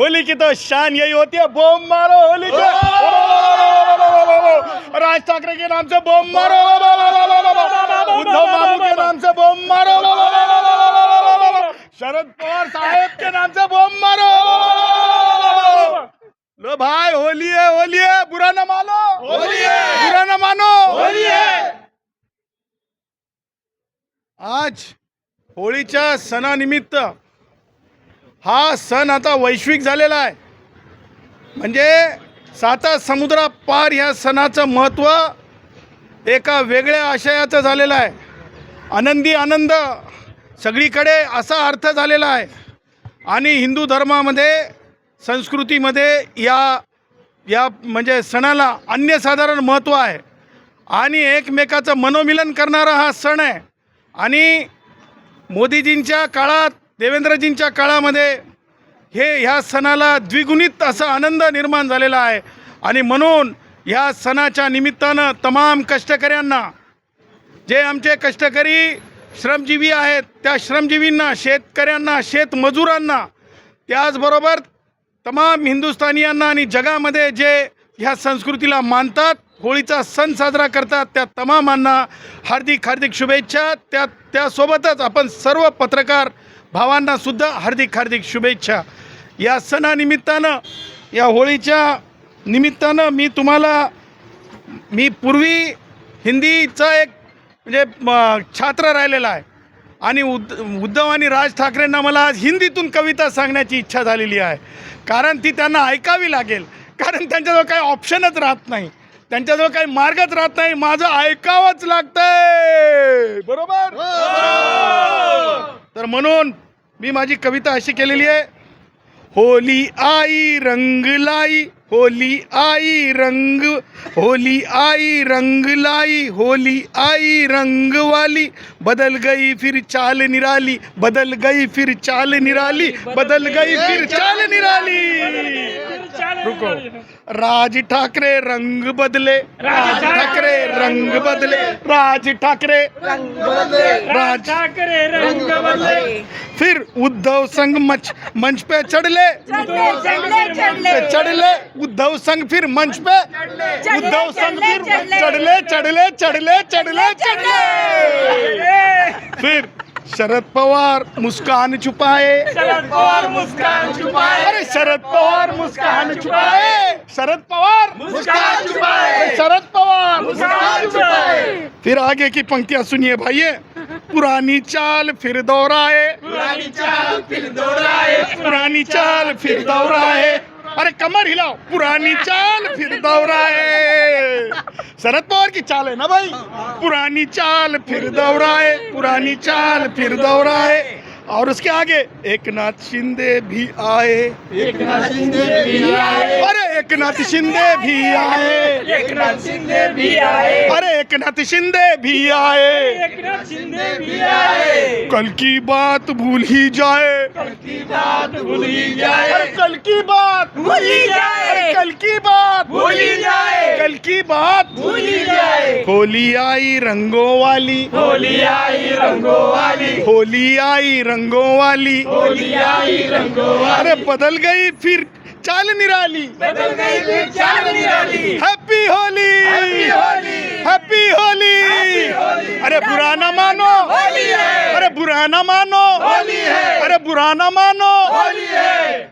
Holy की तो शान यही होती है, बम मारो होली के। राज ठाकरे के नाम से बम मारो, उद्धव मामू के नाम से बम मारो, शरद पवार साहेब के नाम से बम मारो। लो भाई, होली है, बुरा न मानो, होली है, बुरा न मानो, होली है। आज होळीच्या सणानिमित्त हा सण आता वैश्विक झालेला आहे। म्हणजे साता समुद्रा पार ह्या सणाचं महत्त्व एका वेगळ्या आशयाचं झालेलं आहे। आनंदी आनंद सगळीकडे असा अर्थ झालेला आहे। आणि हिंदू धर्मामध्ये, संस्कृतीमध्ये या म्हणजे सणाला अनन्यसाधारण महत्त्व आहे आणि एकमेकाचं मनोमिलन करणारा हा सण आहे। आणि मोदीजींच्या काळात, देवेंद्रजींच्या काळामध्ये ह्या सणाला द्विगुणित असा आनंद निर्माण झालेला आहे। आणि म्हणून ह्या सणाच्या निमित्तानं तमाम कष्टकऱ्यांना, जे आमचे कष्टकरी श्रमजीवी आहेत, त्या श्रमजीवींना, शेतकऱ्यांना, शेतमजुरांना, त्याचबरोबर तमाम हिंदुस्थानियांना आणि जगामध्ये जे ह्या संस्कृतीला मानतात, होळीचा सण साजरा करतात, त्या तमामांना हार्दिक हार्दिक शुभेच्छा। त्यासोबतच आपण सर्व पत्रकार भावांना सुद्धा हार्दिक हार्दिक शुभेच्छा। या सणानिमित्तानं, या होळीच्या निमित्तानं मी पूर्वी हिंदीचा एक म्हणजे छात्र राहिलेला आहे आणि उद्धव आणि राज ठाकरेंना मला आज हिंदीतून कविता सांगण्याची इच्छा झालेली आहे। कारण ती त्यांना ऐकावी लागेल, कारण त्यांच्याजवळ काही ऑप्शनच राहत नाही, त्यांच्याजवळ काही मार्गच राहत नाही। माझं ऐकावंच लागतंय, बरोबर? तर म्हणून मी माझी कविता अशी केलेली आहे। होली आई रंग लाई, होली आई रंग, होली आई रंग लाई, होली आई रंग वाली, बदल गई फिर चाल निराली, बदल गई फिर चाल निराली, बदल गई फिर चाल निराली। रुको, राज ठाकरे रंग बदले, राज ठाकरे रंग बदले, राज ठाकरे रंग बदले, राज ठाकरे रंग बदले। फिर उद्धव संग मंच पे चढ़ले, चढ़ले उद्धव संग, फिर मंच पे उद्धव संग, फिर चढ़ले। फिर शरद पवार मुस्कान छुपाए, शरद पवार मुस्कान छुपाए, अरे शरद पवार मुस्कान छुपाए, शरद पवार मुस्कान छुपाए, शरद पवार मुस्कान छुपाए। फिर आगे की पंक्तियां सुनिए भाइये। पुरानी चाल फिर दोहराए, पुरानी चाल फिर दोहराए, पुरानी चाल फिर दोहराए, अरे कमर हिलाओ, पुरानी चाल फिर दोहराए। शरद पवार की चाल है ना भाई, पुरानी चाल फिर दोहराए, पुरानी चाल फिर दोहराए। और उसके आगे एक नाथ शिंदे भी आए, एक नाथ शिंदे भी आए, अरे एक नाथ शिंदे भी आए, एक नाथ शिंदे भी आए, अरे एक नाथ शिंदे भी आए, एक नाथ शिंदे भी आए। कल की बात भूल ही जाए, कल की बात भूल ही जाए, अरे कल की बात भूल ही जाए, अरे कल की बात भूल ही जाए, कल की बात भूल ही जाए। होली आई रंगों वाली, होली आई रंगों वाली, होली आई रंगों वाली, होली आई रंगों वाली, अरे बदल गई फिर चाल निराली, बदल गई फिर चाल निराली। Happy Holy, happy Holy, happy Holy. अरे बुरा ना मानो, होली है, अरे बुरा ना मानो, होली है, अरे बुरा ना मानो, होली है।